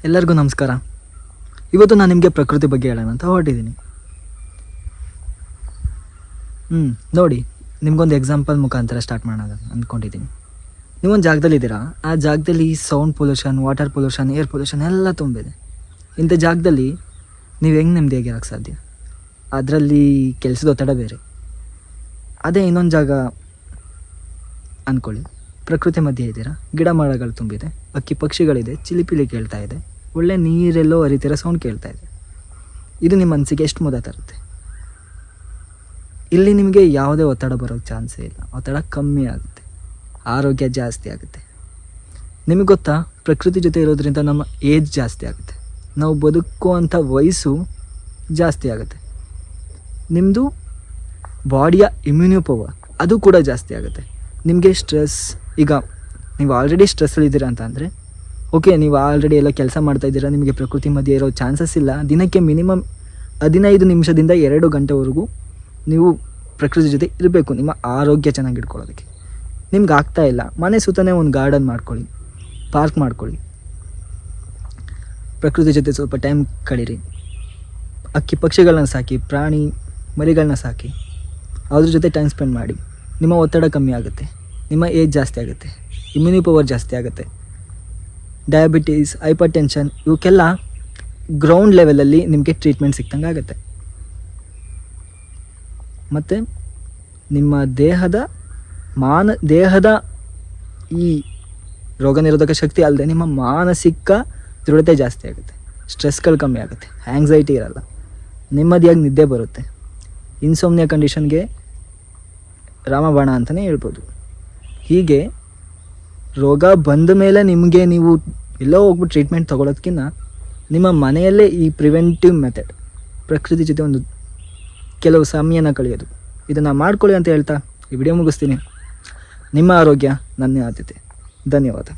ಎಲ್ಲರಿಗೂ ನಮಸ್ಕಾರ. ಇವತ್ತು ನಾನು ನಿಮಗೆ ಪ್ರಕೃತಿ ಬಗ್ಗೆ ಹೇಳೋಣ ಅಂತ ಹೊರಟಿದ್ದೀನಿ. ನೋಡಿ, ನಿಮ್ಗೊಂದು ಎಕ್ಸಾಂಪಲ್ ಮುಖಾಂತರ ಸ್ಟಾರ್ಟ್ ಮಾಡೋಣ ಅಂದ್ಕೊಂಡಿದ್ದೀನಿ. ನೀವೊಂದು ಜಾಗದಲ್ಲಿದ್ದೀರಾ, ಆ ಜಾಗದಲ್ಲಿ sound pollution, water pollution, air pollution ಎಲ್ಲ ತುಂಬಿದೆ. ಇಂಥ ಜಾಗದಲ್ಲಿ ನೀವು ಹೆಂಗೆ ನೆಮ್ಮದಿಯಾಗಿರೋಕ್ಕೆ ಸಾಧ್ಯ? ಅದರಲ್ಲಿ ಕೆಲಸದ ಒತ್ತಡ ಬೇರೆ. ಅದೇ ಇನ್ನೊಂದು ಜಾಗ ಅಂದ್ಕೊಳ್ಳಿ, ಪ್ರಕೃತಿ ಮಧ್ಯೆ ಇದ್ದೀರಾ, ಗಿಡ ಮರಗಳು ತುಂಬಿದೆ, ಅಕ್ಕಿ ಪಕ್ಷಿಗಳಿದೆ, ಚಿಲಿಪಿಲಿ ಕೇಳ್ತಾ ಇದೆ, ಒಳ್ಳೆ ನೀರೆಲ್ಲೋ ಹರಿತಿರೋ ಸೌಂಡ್ ಕೇಳ್ತಾ ಇದೆ. ಇದು ನಿಮ್ಮ ಮನಸ್ಸಿಗೆ ಎಷ್ಟು ಮುದ ತರುತ್ತೆ? ಇಲ್ಲಿ ನಿಮಗೆ ಯಾವುದೇ ಒತ್ತಡ ಬರೋಕ್ಕೆ ಚಾನ್ಸೇ ಇಲ್ಲ. ಒತ್ತಡ ಕಮ್ಮಿ ಆಗುತ್ತೆ, ಆರೋಗ್ಯ ಜಾಸ್ತಿ ಆಗುತ್ತೆ. ನಿಮಗೆ ಗೊತ್ತಾ, ಪ್ರಕೃತಿ ಜೊತೆ ಇರೋದ್ರಿಂದ ನಮ್ಮ ಏಜ್ ಜಾಸ್ತಿ ಆಗುತ್ತೆ, ನಾವು ಬದುಕುವಂಥ ವಯಸ್ಸು ಜಾಸ್ತಿ ಆಗುತ್ತೆ. ನಿಮ್ಮದು ಬಾಡಿಯ ಇಮ್ಯುನಿ ಪವರ್ ಅದು ಕೂಡ ಜಾಸ್ತಿ ಆಗುತ್ತೆ. ನಿಮಗೆ ಸ್ಟ್ರೆಸ್, ಈಗ ನೀವು ಆಲ್ರೆಡಿ ಸ್ಟ್ರೆಸ್ಸಲ್ಲಿದ್ದೀರಾ ಅಂತ ಅಂದರೆ ಓಕೆ, ನೀವು ಆಲ್ರೆಡಿ ಎಲ್ಲ ಕೆಲಸ ಮಾಡ್ತಾಯಿದ್ದೀರಾ, ನಿಮಗೆ ಪ್ರಕೃತಿ ಮಧ್ಯೆ ಇರೋ ಚಾನ್ಸಸ್ ಇಲ್ಲ. ದಿನಕ್ಕೆ ಮಿನಿಮಮ್ 15 ನಿಮಿಷದಿಂದ 2 ಗಂಟೆವರೆಗೂ ನೀವು ಪ್ರಕೃತಿ ಜೊತೆ ಇರಬೇಕು, ನಿಮ್ಮ ಆರೋಗ್ಯ ಚೆನ್ನಾಗಿ ಇಟ್ಕೊಳ್ಳೋದಕ್ಕೆ. ನಿಮ್ಗೆ ಆಗ್ತಾ ಇಲ್ಲ, ಮನೆ ಸುತ್ತನೇ ಒಂದು ಗಾರ್ಡನ್ ಮಾಡ್ಕೊಳ್ಳಿ, ಪಾರ್ಕ್ ಮಾಡ್ಕೊಳ್ಳಿ, ಪ್ರಕೃತಿ ಜೊತೆ ಸ್ವಲ್ಪ ಟೈಮ್ ಕಳೀರಿ. ಅಕ್ಕಿ ಪಕ್ಷಿಗಳನ್ನ ಸಾಕಿ, ಪ್ರಾಣಿ ಮರಿಗಳನ್ನ ಸಾಕಿ, ಅದ್ರ ಜೊತೆ ಟೈಮ್ ಸ್ಪೆಂಡ್ ಮಾಡಿ. ನಿಮ್ಮ ಒತ್ತಡ ಕಮ್ಮಿ ಆಗುತ್ತೆ, ನಿಮ್ಮ ಏಜ್ ಜಾಸ್ತಿ ಆಗುತ್ತೆ, ಇಮ್ಯುನಿ ಪವರ್ ಜಾಸ್ತಿ ಆಗುತ್ತೆ. ಡಯಾಬಿಟೀಸ್, ಹೈಪರ್ ಟೆನ್ಷನ್ ಇವಕ್ಕೆಲ್ಲ ಗ್ರೌಂಡ್ ಲೆವೆಲಲ್ಲಿ ನಿಮಗೆ ಟ್ರೀಟ್ಮೆಂಟ್ ಸಿಕ್ತಂಗೆ ಆಗುತ್ತೆ. ಮತ್ತು ನಿಮ್ಮ ದೇಹದ ಈ ರೋಗ ನಿರೋಧಕ ಶಕ್ತಿ ಅಲ್ಲದೆ ನಿಮ್ಮ ಮಾನಸಿಕ ದೃಢತೆ ಜಾಸ್ತಿ ಆಗುತ್ತೆ, ಸ್ಟ್ರೆಸ್ಗಳು ಕಮ್ಮಿ ಆಗುತ್ತೆ, ಆ್ಯಂಗ್ಸೈಟಿ ಇರಲ್ಲ, ನೆಮ್ಮದಿಯಾಗಿ ನಿದ್ದೆ ಬರುತ್ತೆ. ಇನ್ಸೋಮ್ನಿಯಾ ಕಂಡೀಷನ್ಗೆ ರಾಮಬಾಣ ಅಂತಲೇ ಹೇಳ್ಬೋದು. ಹೀಗೆ ರೋಗ ಬಂದ ಮೇಲೆ ನಿಮಗೆ ನೀವು ಎಲ್ಲೋ ಹೋಗ್ಬಿಟ್ಟು ಟ್ರೀಟ್ಮೆಂಟ್ ತೊಗೊಳೋದಕ್ಕಿಂತ ನಿಮ್ಮ ಮನೆಯಲ್ಲೇ ಈ ಪ್ರಿವೆಂಟಿವ್ ಮೆಥಡ್, ಪ್ರಕೃತಿ ಜೊತೆ ಒಂದು ಕೆಲವು ಸಮಯನ ಕಳೆಯೋದು, ಇದನ್ನು ಮಾಡ್ಕೊಳ್ಳಿ ಅಂತ ಹೇಳ್ತಾ ಈ ವಿಡಿಯೋ ಮುಗಿಸ್ತೀನಿ. ನಿಮ್ಮ ಆರೋಗ್ಯ ನನ್ನ ಆದ್ಯತೆ. ಧನ್ಯವಾದ.